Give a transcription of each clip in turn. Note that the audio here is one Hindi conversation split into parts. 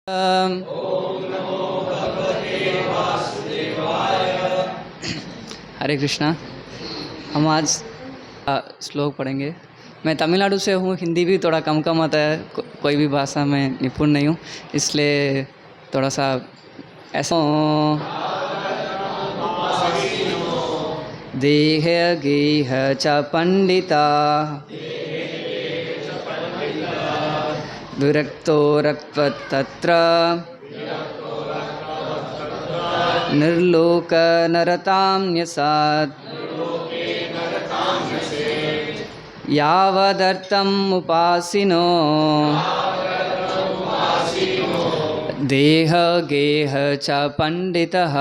अम, हरे कृष्णा। हम आज श्लोक पढ़ेंगे। मैं तमिलनाडु से हूँ, हिंदी भी थोड़ा कम कम आता है, कोई भी भाषा में निपुण नहीं हूँ, इसलिए थोड़ा सा ऐसा देह गेह च पंडिता विरक्तो रक्तत्र निर्लोक नरतां न्यसात् यावदर्थम् उपासिनो देह गेह च पंडितः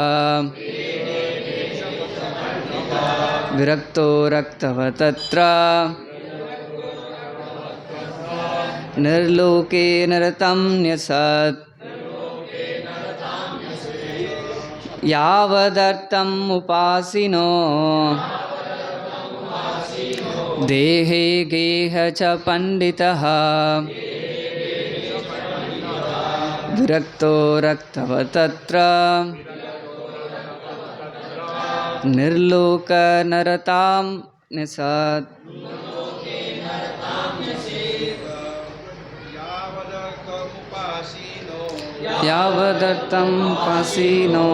विरक्तो रक्तव तत्र निर्लोके नरतं न्यसत् यावदर्थम् उपासिनो देहे गेह च पंडितः विरक्तो रक्तव तत्र निर्लोक नरतां न्यसत् यावदर्थम् उपासिनो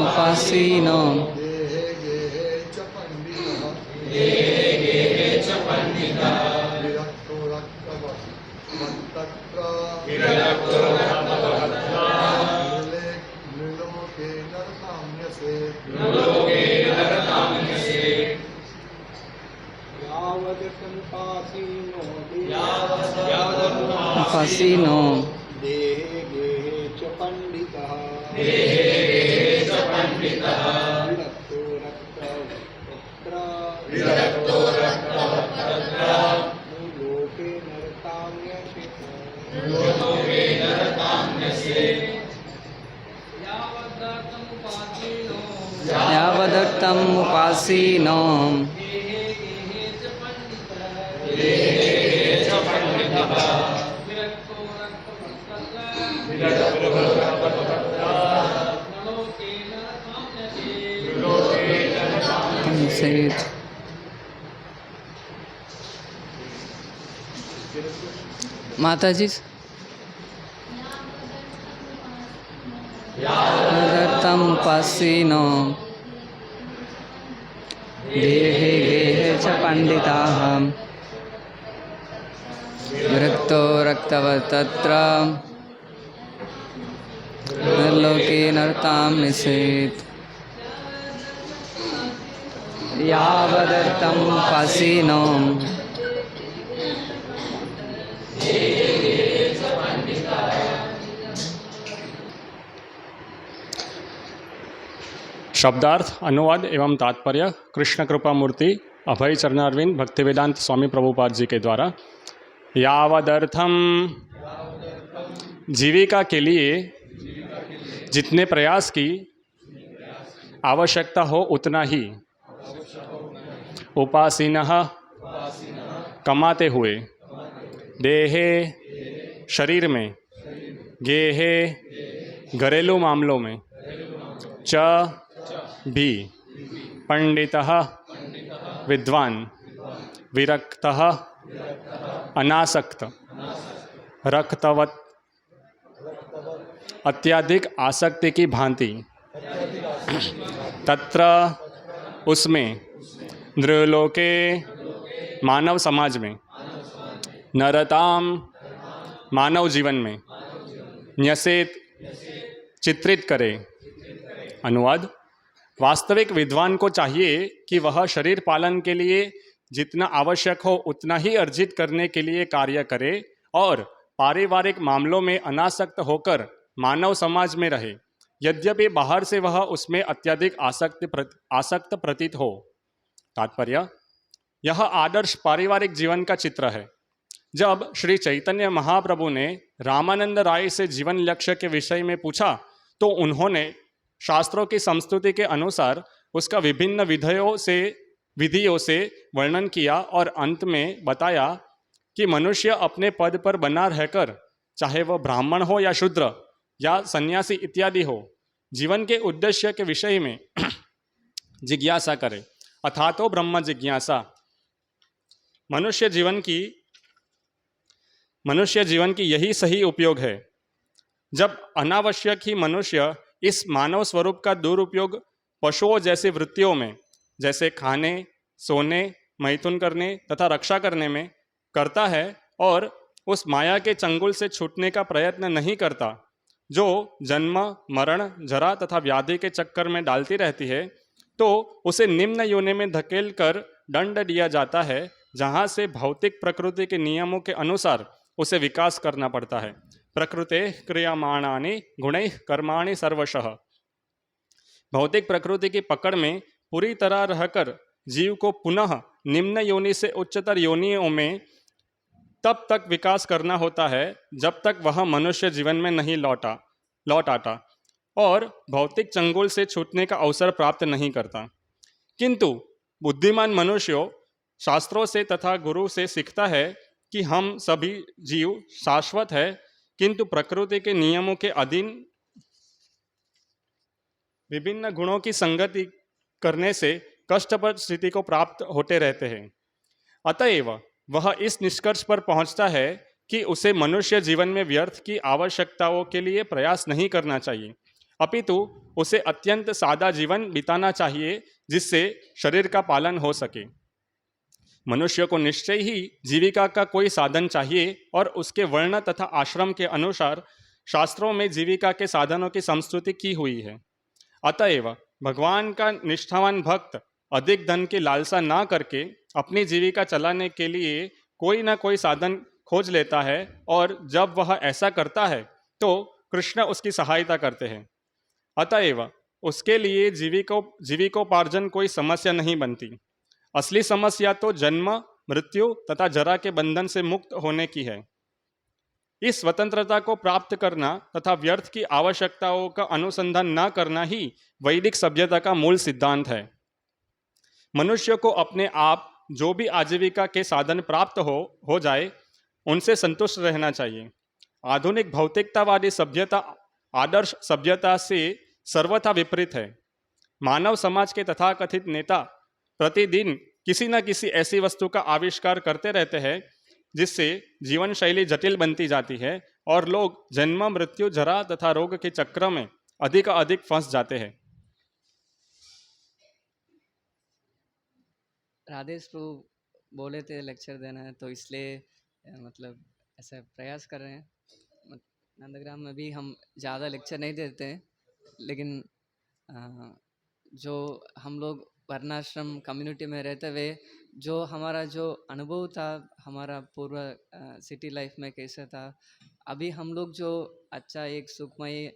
उपासिनो उपासिनो यावदर्थम् उपासिनो माता जी यावदर्थम् उपासिनो देहे गेहे च पंडिताः विरक्तो रक्तव तत्र निर्लोके नरतां न्यसेत् यावदर्थम् उपासिनो शब्दार्थ, अनुवाद एवं तात्पर्य कृष्ण कृपा मूर्ति अभय चरणारविंद भक्तिवेदांत स्वामी प्रभुपाद जी के द्वारा। यावदर्थम, जीविका के लिए जितने प्रयास की आवश्यकता हो उतना ही, उपासिनः कमाते हुए, देहे शरीर में, गेहे घरेलू मामलों में, च भी पंडितः विद्वान, विरक्तः अनासक्त, रक्तवत अत्याधिक आसक्ति की भांति, तत्र उसमें, नृलोके मानव समाज में, नरताम मानव जीवन में, न्यसेत चित्रित करे। अनुवाद, वास्तविक विद्वान को चाहिए कि वह शरीर पालन के लिए जितना आवश्यक हो उतना ही अर्जित करने के लिए कार्य करे और पारिवारिक मामलों में अनासक्त होकर मानव समाज में रहे, यद्यपि बाहर से वह उसमें अत्यधिक आसक्त प्रतीत हो। तात्पर्य, यह आदर्श पारिवारिक जीवन का चित्र है। जब श्री चैतन्य महाप्रभु ने रामानंद राय से जीवन लक्ष्य के विषय में पूछा तो उन्होंने शास्त्रों की संस्तुति के अनुसार उसका विभिन्न विधियों से वर्णन किया और अंत में बताया कि मनुष्य अपने पद पर बना रहकर, चाहे वह ब्राह्मण हो या शूद्र या सन्यासी इत्यादि हो, जीवन के उद्देश्य के विषय में जिज्ञासा करे, अथा तो ब्रह्म जिज्ञासा। मनुष्य जीवन की यही सही उपयोग है। जब अनावश्यक ही मनुष्य इस मानव स्वरूप का दुरुपयोग पशुओं जैसी वृत्तियों में, जैसे खाने, सोने, मैथुन करने तथा रक्षा करने में करता है और उस माया के चंगुल से छूटने का प्रयत्न नहीं करता, जो जन्म, मरण, जरा तथा व्याधि के चक्कर में डालती रहती है, तो उसे निम्न योनि में धकेल कर दंड दिया जाता है, जहाँ से भौतिक प्रकृति के नियमों के अनुसार उसे विकास करना पड़ता है। प्रकृते क्रियमाणानि गुणैः कर्माणि सर्वशः। भौतिक प्रकृति की पकड़ में पूरी तरह रहकर जीव को पुनः निम्न योनि से उच्चतर योनियों में तब तक विकास करना होता है जब तक वह मनुष्य जीवन में नहीं लौट आता और भौतिक चंगुल से छूटने का अवसर प्राप्त नहीं करता। किंतु बुद्धिमान मनुष्य शास्त्रों से तथा गुरु से सीखता है कि हम सभी जीव शाश्वत है, किंतु प्रकृति के नियमों के अधीन विभिन्न गुणों की संगति करने से कष्टप्रद स्थिति को प्राप्त होते रहते हैं। अतएव वह इस निष्कर्ष पर पहुंचता है कि उसे मनुष्य जीवन में व्यर्थ की आवश्यकताओं के लिए प्रयास नहीं करना चाहिए, अपितु उसे अत्यंत सादा जीवन बिताना चाहिए जिससे शरीर का पालन हो सके। मनुष्य को निश्चय ही जीविका का कोई साधन चाहिए और उसके वर्ण तथा आश्रम के अनुसार शास्त्रों में जीविका के साधनों की संस्तुति की हुई है। अतएव भगवान का निष्ठावान भक्त अधिक धन की लालसा ना करके अपनी जीविका चलाने के लिए कोई ना कोई साधन खोज लेता है, और जब वह ऐसा करता है तो कृष्ण उसकी सहायता करते हैं। अतएव उसके लिए जीविकोपार्जन कोई समस्या नहीं बनती। असली समस्या तो जन्म, मृत्यु तथा जरा के बंधन से मुक्त होने की है। इस स्वतंत्रता को प्राप्त करना तथा व्यर्थ की आवश्यकताओं का अनुसंधान न करना ही वैदिक सभ्यता का मूल सिद्धांत है। मनुष्य को अपने आप जो भी आजीविका के साधन प्राप्त हो जाए, उनसे संतुष्ट रहना चाहिए। आधुनिक भौतिकतावादी सभ्यता आदर्श सभ्यता से सर्वथा विपरीत है। मानव समाज के तथाकथित नेता प्रतिदिन किसी न किसी ऐसी वस्तु का आविष्कार करते रहते हैं जिससे जीवन शैली जटिल बनती जाती है और लोग जन्म, मृत्यु, जरा तथा रोग के चक्र में अधिक फंस जाते हैं। राधेश प्रभु बोले थे लेक्चर देना है, तो इसलिए मतलब ऐसा प्रयास कर रहे हैं। नंदग्राम में भी हम ज़्यादा लेक्चर नहीं देते हैं, लेकिन जो हम लोग वर्णाश्रम कम्युनिटी में रहते हुए जो हमारा जो अनुभव था, हमारा पूर्व सिटी लाइफ में कैसा था, अभी हम लोग जो अच्छा एक सुखमय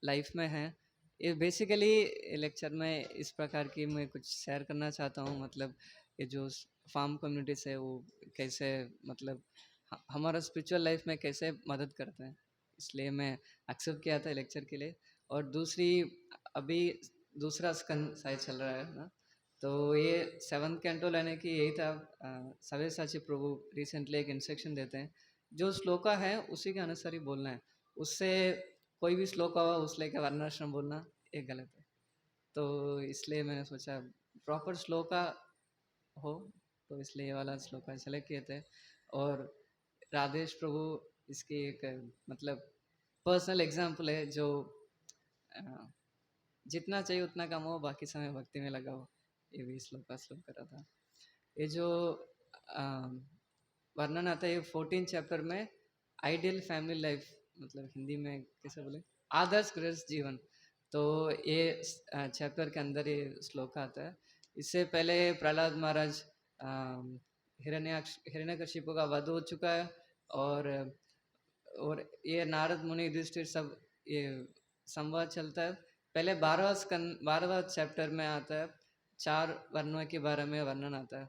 लाइफ में हैं, ये बेसिकली लेक्चर में इस प्रकार की मैं कुछ शेयर करना चाहता हूँ। मतलब ये जो फार्म कम्युनिटी से वो कैसे मतलब हमारा स्पिरिचुअल लाइफ में कैसे मदद करते हैं, इसलिए मैं एक्सेप्ट किया था लेक्चर के लिए। और अभी दूसरा स्कंद शायद चल रहा है ना, तो ये 7th कैंटो लेने की यही था। सव्यसाची प्रभु रिसेंटली एक इंस्ट्रक्शन देते हैं, जो श्लोका है उसी के अनुसार ही बोलना है, उससे कोई भी श्लोका हो उस लेकर वर्णाश्रम बोलना ये गलत है। तो इसलिए मैंने सोचा प्रॉपर श्लोका हो, तो इसलिए ये वाला श्लोका सेलेक्ट किए थे। और राधेश प्रभु इसकी एक मतलब पर्सनल एग्जाम्पल है, जो जितना चाहिए उतना कम हो, बाकी समय भक्ति में लगा हो, ये भी श्लोक करा था। ये जो वर्णन आता है 14 चैप्टर में, आइडियल फैमिली लाइफ, मतलब हिंदी में कैसे बोले, आदर्श गृहस्थ जीवन, तो ये चैप्टर के अंदर ये श्लोक आता है। इससे पहले प्रहलाद महाराज हिरण्यकशिपु का वध हो चुका है, और ये नारद मुनि युधिष्ठिर सब ये संवाद चलता है। पहले 12वां चैप्टर में आता है 4 वर्णों के बारे में वर्णन आता है।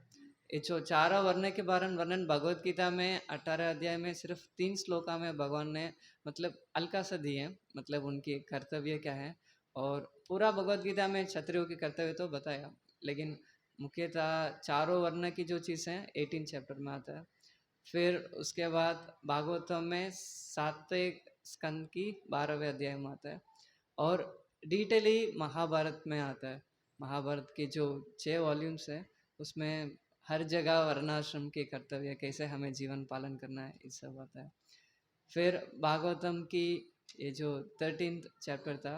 ये जो चारा वर्ण के बारे में वर्णन भगवत गीता में 18 अध्याय में सिर्फ 3 श्लोका में भगवान ने मतलब हल्का सा दिए, मतलब उनकी कर्तव्य क्या है, और पूरा भगवत गीता में क्षत्रियों के कर्तव्य तो बताया, लेकिन मुख्यतः चारों वर्ण की जो चीज़ है 18 चैप्टर में आता है। फिर उसके बाद भागवतम में 7वें स्कंद की 12वें अध्याय में आता है, और डिटेली महाभारत में आता है। महाभारत के जो 6 वॉल्यूम्स है उसमें हर जगह वर्णाश्रम के कर्तव्य, कैसे हमें जीवन पालन करना है, ये सब आता है। फिर भागवतम की ये जो 13th चैप्टर था,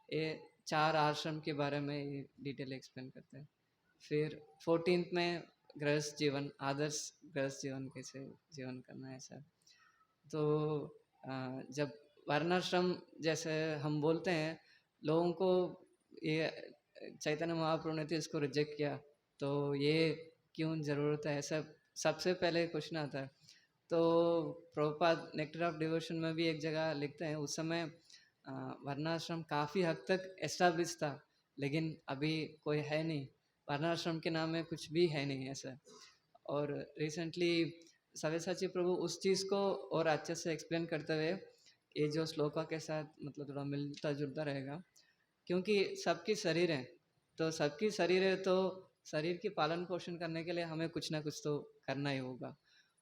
ये 4 आश्रम के बारे में ये डिटेल एक्सप्लेन करते हैं। फिर 14th में गृहस्थ जीवन, आदर्श गृहस्थ जीवन कैसे जीवन करना है सर। तो जब वर्णाश्रम जैसे हम बोलते हैं, लोगों को ये चैतन्य महाप्रभु ने तो इसको रिजेक्ट किया, तो ये क्यों ज़रूरत है, ऐसा सबसे पहले क्वेश्चन आता है। तो प्रभुपाद नेक्टर ऑफ डिवोशन में भी एक जगह लिखते हैं, उस समय वर्णाश्रम काफ़ी हद तक एस्टाब्लिश था, लेकिन अभी कोई है नहीं, वर्णाश्रम के नाम में कुछ भी है नहीं ऐसा। और रिसेंटली सव्यसाची प्रभु उस चीज़ को और अच्छे से एक्सप्लेन करते हुए, ये जो श्लोका के साथ मतलब थोड़ा मिलता जुलता रहेगा, क्योंकि सबकी शरीर है, तो सबकी शरीर है, तो शरीर की पालन पोषण करने के लिए हमें कुछ ना कुछ तो करना ही होगा।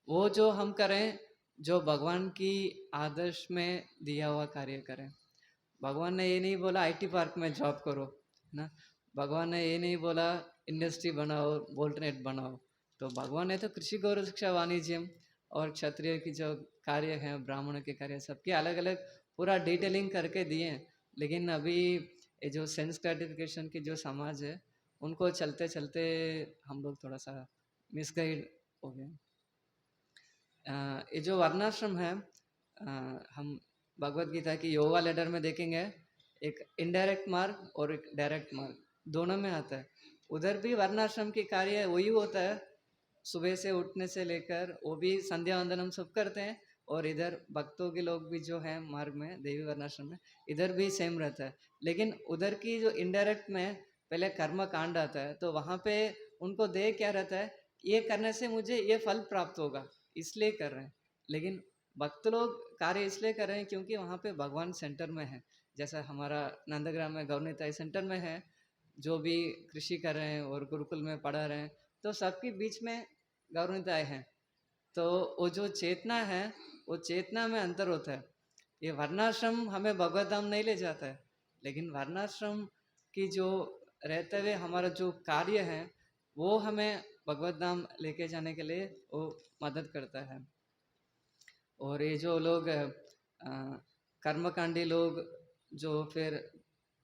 वो जो हम करें, जो भगवान की आदर्श में दिया हुआ कार्य करें। भगवान ने ये नहीं बोला आईटी पार्क में जॉब करो, ना, भगवान ने ये नहीं बोला इंडस्ट्री बनाओ, वोल्टनेट बनाओ। तो भगवान ने तो कृषि गौरव शिक्षा वाणिज्यम और क्षत्रिय की जो कार्य हैं, ब्राह्मणों के कार्य, सबके अलग अलग पूरा डिटेलिंग करके दिए हैं। लेकिन अभी ये जो सेंस ग्रेटिफिकेशन की जो समाज है, उनको चलते चलते हम लोग थोड़ा सा मिसगाइड हो गए। ये जो वर्णाश्रम है, हम भगवत गीता की योगा लेटर में देखेंगे, एक इनडायरेक्ट मार्ग और एक डायरेक्ट मार्ग दोनों में आता है। उधर भी वर्णाश्रम की कार्य वही होता है, सुबह से उठने से लेकर वो भी संध्या वंदनम सब करते हैं, और इधर भक्तों के लोग भी जो हैं मार्ग में देवी वर्णाश्रम में, इधर भी सेम रहता है। लेकिन उधर की जो इनडायरेक्ट में पहले कर्म कांड आता है, तो वहाँ पे उनको दे क्या रहता है, ये करने से मुझे ये फल प्राप्त होगा, इसलिए कर रहे हैं। लेकिन भक्त लोग कार्य इसलिए कर रहे हैं क्योंकि वहाँ पे भगवान सेंटर में है। जैसा हमारा नंदग्राम में गौरनीताई सेंटर में है, जो भी कृषि कर रहे हैं और गुरुकुल में पढ़ा रहे हैं, तो सबके बीच में गौरनीताई हैं। तो वो जो चेतना है, वो चेतना में अंतर होता है। ये वर्णाश्रम हमें भगवत धाम नहीं ले जाता है, लेकिन वर्णाश्रम की जो रहते हुए हमारा जो कार्य है, वो हमें भगवत धाम लेके जाने के लिए वो मदद करता है। और ये जो लोग कर्मकांडी लोग, जो फिर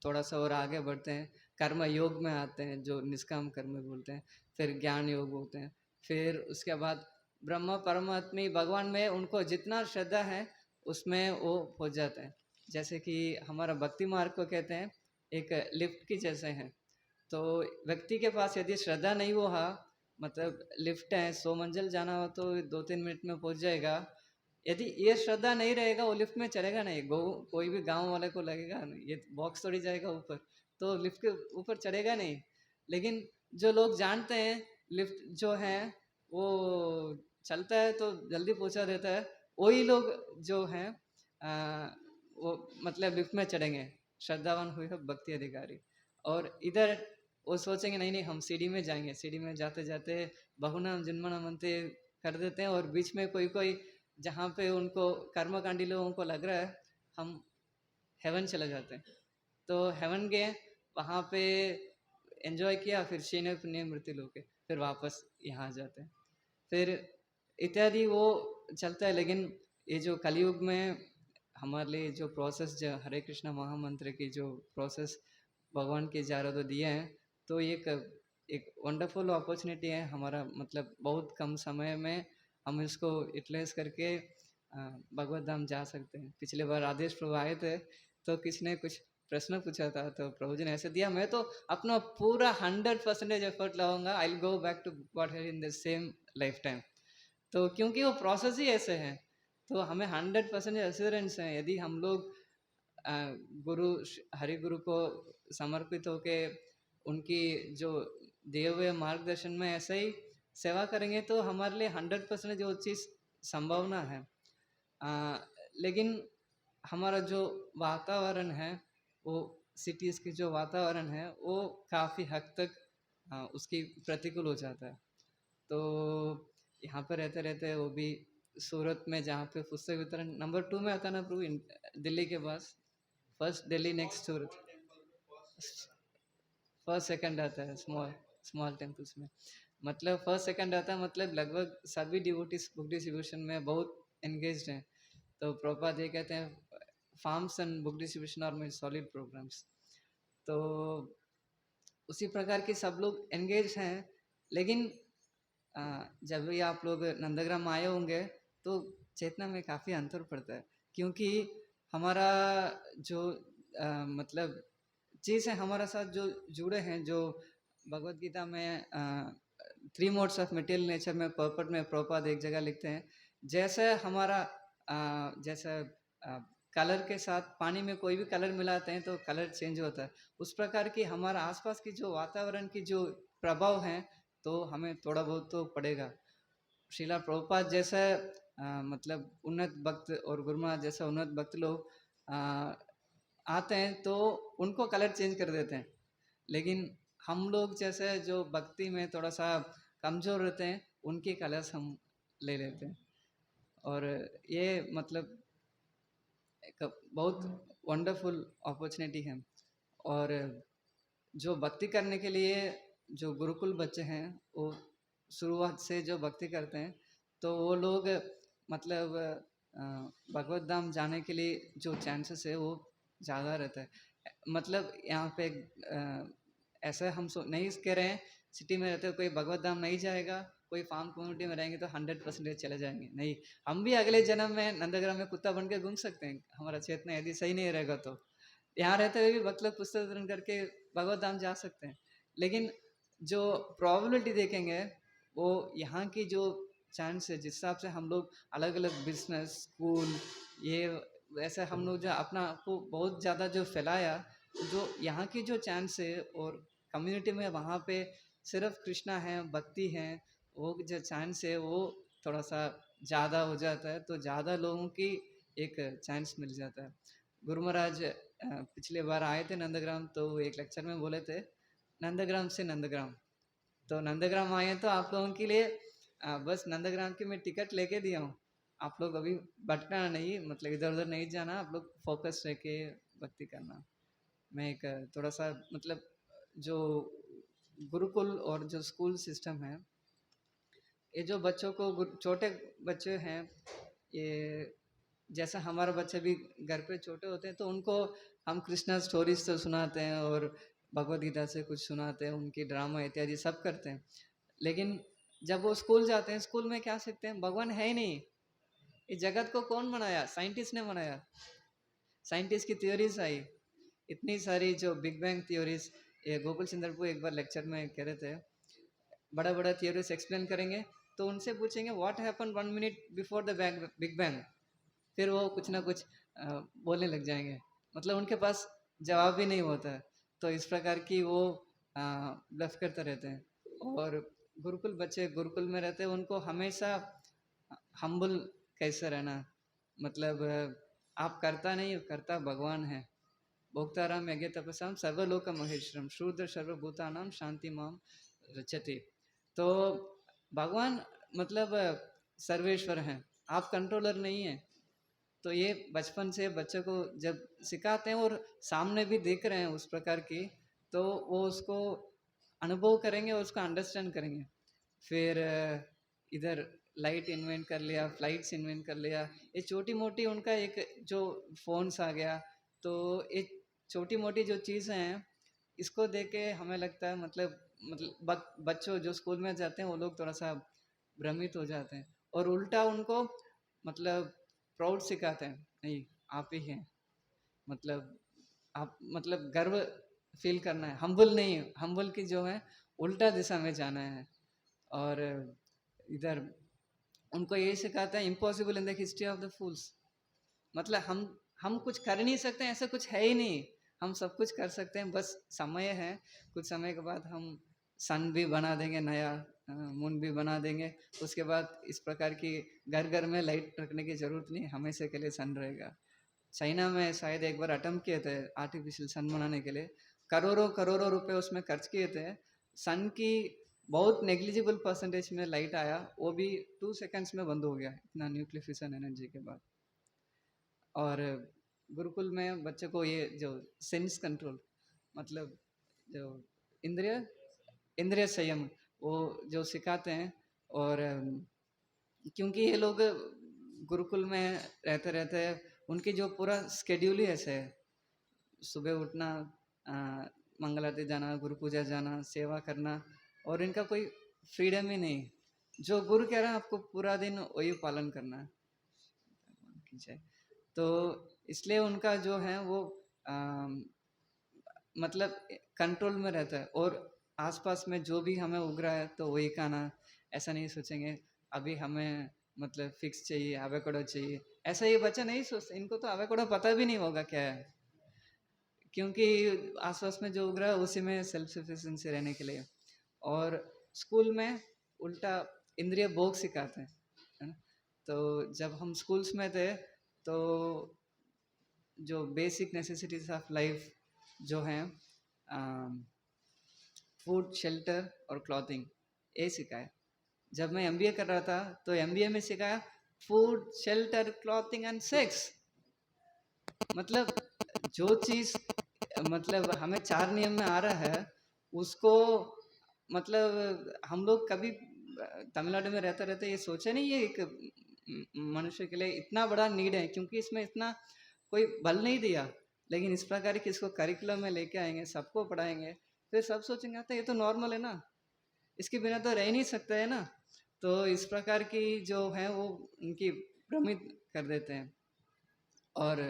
थोड़ा सा और आगे बढ़ते हैं, कर्म योग में आते हैं, जो निष्काम कर्म बोलते हैं, फिर ज्ञान योग होते हैं, फिर उसके बाद ब्रह्म परमात्मी भगवान में उनको जितना श्रद्धा है उसमें वो हो जाते हैं। जैसे कि हमारा भक्ति मार्ग को कहते हैं एक लिफ्ट की जैसे हैं। तो व्यक्ति के पास यदि श्रद्धा नहीं हुआ, मतलब लिफ्ट है 100 मंजिल जाना हो तो 2-3 मिनट में पहुंच जाएगा, यदि ये श्रद्धा नहीं रहेगा वो लिफ्ट में चढ़ेगा नहीं। कोई भी गांव वाले को लगेगा ये बॉक्स थोड़ी जाएगा ऊपर, तो लिफ्ट के ऊपर चढ़ेगा नहीं। लेकिन जो लोग जानते हैं लिफ्ट जो है वो चलता है तो जल्दी पहुंचा देता है, वही लोग जो हैं वो मतलब लिफ्ट में चढ़ेंगे, श्रद्धावान हुए भक्ति अधिकारी। और इधर वो सोचेंगे नहीं नहीं हम सीढ़ी में जाएंगे, सीढ़ी में जाते जाते बहुनाम जन्मनाम अंते कर देते हैं, और बीच में कोई कोई जहाँ पे उनको कर्मकांडी लोगों को लग रहा है हम हेवन चले जाते हैं, तो हेवन गए, वहाँ पे एंजॉय किया, फिर क्षीण पुण्य मृत्यु लोके, फिर वापस यहाँ आ जाते हैं, फिर इत्यादि वो चलता है। लेकिन ये जो कलयुग में हमारे लिए जो प्रोसेस, जो हरे कृष्णा महामंत्र की जो प्रोसेस भगवान के जारो तो दिए हैं, तो एक वंडरफुल अपॉर्चुनिटी है हमारा, मतलब बहुत कम समय में हम इसको यूटिलाइज करके भगवत धाम जा सकते हैं। पिछले बार आदेश प्रभु आए थे, तो किसी ने कुछ प्रश्न पूछा था, तो प्रभु जी ने ऐसे दिया, मैं तो अपना पूरा 100% एफर्ट लगाऊंगा, I will go back to Godhead in the same lifetime. तो क्योंकि वो प्रोसेस ही ऐसे हैं, तो हमें 100% एश्योरेंस है। यदि हम लोग गुरु हरि गुरु को समर्पित होके उनकी जो दिए हुए मार्गदर्शन में ऐसे ही सेवा करेंगे तो हमारे लिए 100% जो चीज़ संभावना है। लेकिन हमारा जो वातावरण है, वो सिटीज़ की जो वातावरण है, वो काफ़ी हद तक उसकी प्रतिकूल हो जाता है। तो यहाँ पे रहते-रहते वो भी सूरत में जहाँ पे पुस्तक वितरण नंबर 2 में आता है ना प्रभु दिल्ली के पास, फर्स्ट दिल्ली नेक्स्ट सूरत, फर्स्ट सेकंड आता है स्मॉल स्मॉल टेम्पल्स में। मतलब फर्स्ट सेकंड आता है, मतलब लगभग सभी डिवोटीज बुक डिस्ट्रीब्यूशन में बहुत एंगेज्ड हैं। तो प्रभुपाद ये कहते हैं farms and book distribution are my solid programmes. तो उसी प्रकार के सब लोग एंगेज हैं। लेकिन जब भी आप लोग नंदग्राम आए होंगे तो चेतना में काफ़ी अंतर पड़ता है, क्योंकि हमारा जो मतलब चीज़ है हमारा साथ जो जुड़े हैं, जो भगवत गीता में 3 मोड्स ऑफ मटेरियल नेचर में पर्पट में प्रभुपाद एक जगह लिखते हैं, जैसे हमारा जैसे कलर के साथ पानी में कोई भी कलर मिलाते हैं तो कलर चेंज होता है, उस प्रकार की हमारा आसपास की जो वातावरण की जो प्रभाव है तो हमें थोड़ा बहुत तो पड़ेगा। श्रीला प्रभुपाद जैसे मतलब उन्नत भक्त और गुरु महाराज जैसा उन्नत भक्त लोग आते हैं तो उनको कलर चेंज कर देते हैं। लेकिन हम लोग जैसे जो भक्ति में थोड़ा सा कमज़ोर रहते हैं, उनके कलर्स हम ले लेते हैं। और ये मतलब एक बहुत वंडरफुल अपॉर्चुनिटी है। और जो भक्ति करने के लिए जो गुरुकुल बच्चे हैं, वो शुरुआत से जो भक्ति करते हैं तो वो लोग मतलब भगवत धाम जाने के लिए जो चांसेस है वो ज़्यादा रहता है। मतलब यहाँ पे ऐसा हम नहीं कह रहे हैं सिटी में रहते कोई भगवत धाम नहीं जाएगा, कोई फार्म कम्युनिटी में रहेंगे तो 100% चले जाएंगे, नहीं। हम भी अगले जन्म में नंदग्राम में कुत्ता बन के घूम सकते हैं, हमारा चेतना यदि सही नहीं रहेगा तो। यहाँ रहते हुए भी मतलब पुस्तक वितरण करके भगवत धाम जा सकते हैं। लेकिन जो प्रोबेबिलिटी देखेंगे वो यहाँ की जो चांस है, जिस हिसाब से हम लोग अलग अलग बिजनेस स्कूल ये वैसे हम लोग जो अपना को बहुत ज़्यादा जो फैलाया, जो यहाँ की जो चांस है और कम्युनिटी में वहाँ पे सिर्फ कृष्णा है, भक्ति है, वो जो चांस है वो थोड़ा सा ज़्यादा हो जाता है, तो ज़्यादा लोगों की एक चांस मिल जाता है। गुरु महाराज पिछले बार आए थे नंदग्राम, तो एक लेक्चर में बोले थे नंदग्राम से नंदग्राम। तो नंदग्राम आए तो आप लोगों के लिए बस नंदग्राम की मैं टिकट लेके दिया हूँ। आप लोग अभी भटकना नहीं, मतलब इधर उधर नहीं जाना, आप लोग फोकस रह के भक्ति करना। मैं एक थोड़ा सा मतलब जो गुरुकुल और जो स्कूल सिस्टम है, ये जो बच्चों को छोटे बच्चे हैं, ये जैसा हमारा बच्चे भी घर पे छोटे होते हैं तो उनको हम कृष्णा स्टोरीज तो सुनाते हैं और भगवत गीता से कुछ सुनाते हैं, उनकी ड्रामा इत्यादि सब करते हैं। लेकिन जब वो स्कूल जाते हैं, स्कूल में क्या सीखते हैं? भगवान है ही नहीं, इस जगत को कौन बनाया? साइंटिस्ट ने बनाया। साइंटिस्ट की थ्योरीज आई इतनी सारी, जो बिग बैंग थ्योरीज। ये गोकुल चंद्रपुर एक बार लेक्चर में कह रहे थे, बड़ा बड़ा थ्योरीज एक्सप्लेन करेंगे तो उनसे पूछेंगे what happen 1 minute before the big bang, फिर वो कुछ ना कुछ बोलने लग जाएंगे, मतलब उनके पास जवाब भी नहीं होता है। तो इस प्रकार की वो ब्लफ करते रहते हैं। और गुरुकुल बच्चे गुरुकुल में रहते हैं, उनको हमेशा हम्बल कैसे रहना, मतलब आप करता नहीं, करता भगवान है। भोक्ताराम यज्ञ तपसाम सर्वलोक महेश्वरम शूद्र सर्वभूतानाम शांति माम रचते। तो भगवान मतलब सर्वेश्वर हैं, आप कंट्रोलर नहीं हैं। तो ये बचपन से बच्चों को जब सिखाते हैं और सामने भी देख रहे हैं उस प्रकार की, तो वो उसको अनुभव करेंगे और उसको अंडरस्टैंड करेंगे। फिर इधर लाइट इन्वेंट कर लिया, फ्लाइट्स इन्वेंट कर लिया, ये छोटी मोटी उनका एक जो फोन्स आ गया, तो ये छोटी मोटी जो चीज़ें हैं, इसको देख के हमें लगता है मतलब बच्चों जो स्कूल में जाते हैं वो लोग थोड़ा सा भ्रमित हो जाते हैं और उल्टा उनको मतलब प्राउड सिखाते हैं, नहीं आप ही हैं, मतलब आप मतलब गर्व फील करना है, हम्बल नहीं, हम्बल की जो है उल्टा दिशा में जाना है। और इधर उनको यही सिखाता है impossible in the history of the fools, मतलब हम कुछ कर नहीं सकते, ऐसा कुछ है ही नहीं, हम सब कुछ कर सकते हैं, बस समय है, कुछ समय के बाद हम सन भी बना देंगे नया, मून भी बना देंगे। उसके बाद इस प्रकार की घर घर में लाइट रखने की ज़रूरत नहीं, हमेशा के लिए सन रहेगा। चाइना में शायद एक बार अटेम्प्ट किए थे आर्टिफिशियल सन बनाने के लिए, करोड़ों करोड़ों रुपए उसमें खर्च किए थे। सन की बहुत नेग्लिजिबल परसेंटेज में लाइट आया, वो भी 2 सेकंड्स में बंद हो गया, इतना न्यूक्लियर फिशन एनर्जी के बाद। और गुरुकुल में बच्चों को ये जो सेंस कंट्रोल, मतलब जो इंद्रिय इंद्रिय संयम, वो जो सिखाते हैं। और क्योंकि ये लोग गुरुकुल में रहते रहते उनकी जो पूरा स्केड्यूल ही ऐसे है, सुबह उठना, अ, मंगल आरती जाना, गुरु पूजा जाना, सेवा करना, और इनका कोई फ्रीडम ही नहीं। जो गुरु कह रहा है आपको पूरा दिन वही पालन करना है। कीजिए तो इसलिए उनका जो है वो मतलब कंट्रोल में रहता है। और आसपास में जो भी हमें उग रहा है तो वही खाना, ऐसा नहीं सोचेंगे अभी हमें मतलब फिक्स चाहिए, एवोकाडो चाहिए, ऐसा ये बच्चा नहीं सोचते। इनको तो एवोकाडो पता भी नहीं होगा क्या है, क्योंकि आसपास में जो उग रहा है उसी में सेल्फ सफिशिएंसी रहने के लिए। और स्कूल में उल्टा इंद्रिय भोग सिखाते हैं, है ना। तो जब हम स्कूल्स में थे तो जो बेसिक नेसेसिटीज ऑफ लाइफ जो हैं, फूड, शेल्टर और क्लॉथिंग, ये सिखाया। जब मैं एमबीए कर रहा था तो एमबीए में सिखाया food, shelter, clothing and sex. मतलब जो चीज़ मतलब हमें 4 नियम में आ रहा है उसको, मतलब हम लोग कभी तमिलनाडु में रहते रहते ये सोचे नहीं, ये एक मनुष्य के लिए इतना बड़ा नीड है, क्योंकि इसमें इतना कोई बल नहीं दिया। लेकिन इस प्रकार की इसको करिकुलम में लेके आएंगे, सबको पढ़ाएंगे, फिर सब सोचेंगे आता ये तो नॉर्मल है ना, इसके बिना तो रह नहीं सकता है ना। तो इस प्रकार की जो है वो उनकी भ्रमित कर देते हैं। और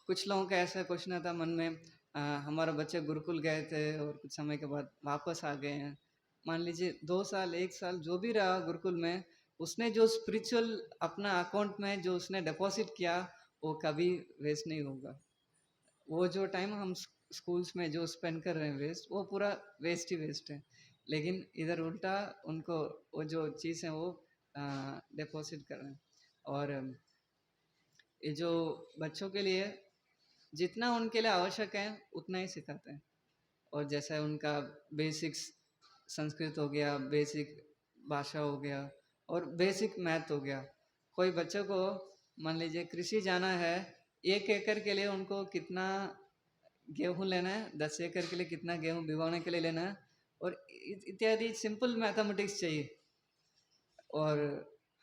कुछ लोगों का ऐसा क्वेश्चन आता मन में, हमारे बच्चे गुरुकुल गए थे और कुछ समय के बाद वापस आ गए हैं, मान लीजिए 2 साल 1 साल जो भी रहा गुरुकुल में, उसने जो स्पिरिचुअल अपना अकाउंट में जो उसने डिपॉजिट किया वो कभी वेस्ट नहीं होगा। वो जो टाइम हम स्कूल्स में जो स्पेंड कर रहे हैं वेस्ट, वो पूरा वेस्ट ही वेस्ट है। लेकिन इधर उल्टा उनको वो जो चीज़ है वो डिपॉजिट कर रहे हैं। और ये जो बच्चों के लिए जितना उनके लिए आवश्यक है उतना ही सिखाते हैं। और जैसा उनका बेसिक्स संस्कृत हो गया, बेसिक भाषा हो गया, और बेसिक मैथ हो गया। कोई बच्चों को मान लीजिए कृषि जाना है, 1 एकड़ के लिए उनको कितना गेहूँ लेना है, 10 एकड़ के लिए कितना गेहूँ भिगोने के लिए लेना है, और इत्यादि सिंपल मैथमेटिक्स चाहिए। और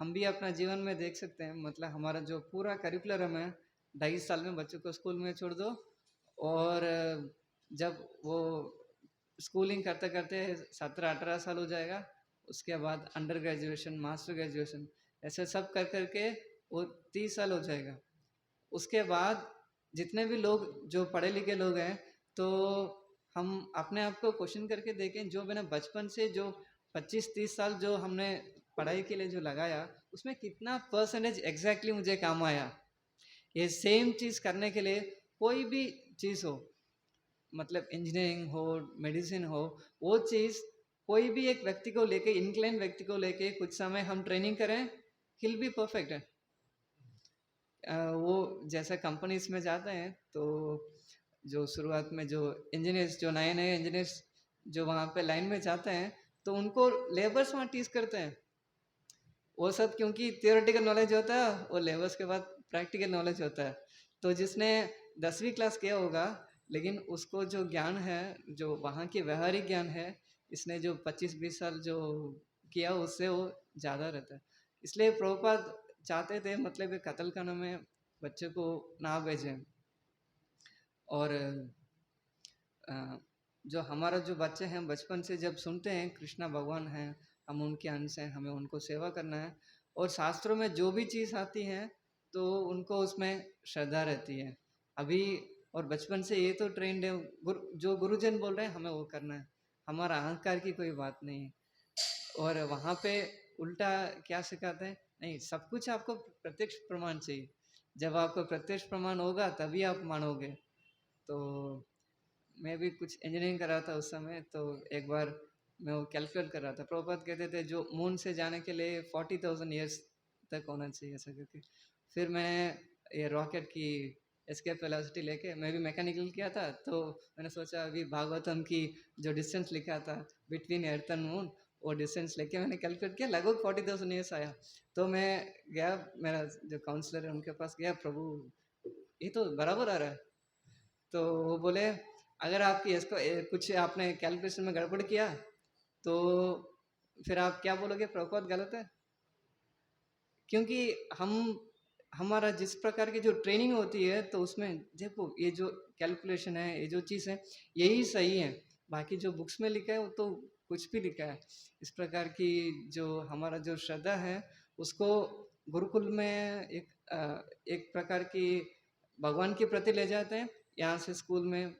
हम भी अपना जीवन में देख सकते हैं, मतलब हमारा जो पूरा करिकुलम है, 2.5 साल में बच्चों को स्कूल में छोड़ दो, और जब वो स्कूलिंग करते करते 17-18 साल हो जाएगा, उसके बाद अंडर ग्रेजुएशन, मास्टर ग्रेजुएशन, ऐसे सब कर करके वो 30 साल हो जाएगा। उसके बाद जितने भी लोग जो पढ़े लिखे लोग हैं, तो हम अपने आप को क्वेश्चन करके देखें, जो मैंने बचपन से जो 25-30 साल जो हमने पढ़ाई के लिए जो लगाया, उसमें कितना परसेंटेज एग्जैक्टली मुझे काम आया। ये सेम चीज़ करने के लिए कोई भी चीज़ हो, मतलब इंजीनियरिंग हो, मेडिसिन हो, वो चीज़ कोई भी एक व्यक्ति को लेके, इनक्लाइन व्यक्ति को लेके कुछ समय हम ट्रेनिंग करें, हिल बी परफेक्ट है। वो जैसे कंपनीज में जाते हैं तो जो शुरुआत में जो इंजीनियर्स, जो नए नए इंजीनियर्स जो वहाँ पे लाइन में जाते हैं, तो उनको लेबर्स वहाँ टीच करते हैं। वो सब क्योंकि थियोरेटिकल नॉलेज होता है, वो लेबर्स के बाद प्रैक्टिकल नॉलेज होता है। तो जिसने 10वीं क्लास किया होगा, लेकिन उसको जो ज्ञान है, जो वहाँ की व्यवहारिक ज्ञान है, इसने जो 25-20 साल जो किया उससे वो ज़्यादा रहता है। इसलिए प्रभुपाद चाहते थे मतलब ये कत्लखाना में बच्चे को ना भेजें। और जो हमारा जो बच्चे हैं बचपन से जब सुनते हैं कृष्णा भगवान हैं, हम उनके अंश हैं, हमें उनको सेवा करना है, और शास्त्रों में जो भी चीज़ आती है तो उनको उसमें श्रद्धा रहती है अभी। और बचपन से ये तो ट्रेंड है, जो गुरुजन बोल रहे हैं हमें वो करना है, हमारा अहंकार की कोई बात नहीं है। और वहाँ पे उल्टा क्या सिखाते हैं, नहीं सब कुछ आपको प्रत्यक्ष प्रमाण चाहिए, जब आपको प्रत्यक्ष प्रमाण होगा तभी आप मानोगे। तो मैं भी कुछ इंजीनियरिंग कर रहा था उस समय, तो एक बार मैं वो कैलकुलेट कर रहा था। प्रभुपाद कहते थे जो मून से जाने के लिए 40,000 ईयर्स तक होना चाहिए ऐसा करके। फिर मैंने ये रॉकेट की एस्केप वेलोसिटी लेके मैं भी मैकेनिकल किया था, तो मैंने सोचा अभी भागवतम की जो डिस्टेंस लिखा था बिटवीन अर्थ एंड मून, वो डिस्टेंस लेके मैंने कैलकुलेट किया, लगभग 40,000 ईयर्स आया। तो मैं गया, मेरा जो काउंसलर है उनके पास गया, प्रभु ये तो बराबर आ रहा है। तो वो बोले अगर आपकी इसको कुछ आपने कैलकुलेशन में गड़बड़ किया तो फिर आप क्या बोलोगे, प्रभुपाद गलत है? क्योंकि हम हमारा जिस प्रकार की जो ट्रेनिंग होती है तो उसमें देखो ये जो कैलकुलेशन है, ये जो चीज़ है, यही सही है। बाकी जो बुक्स में लिखा है वो तो कुछ भी लिखा है। इस प्रकार की जो हमारा जो श्रद्धा है उसको गुरुकुल में एक प्रकार की भगवान के प्रति ले जाते हैं, यहाँ से स्कूल में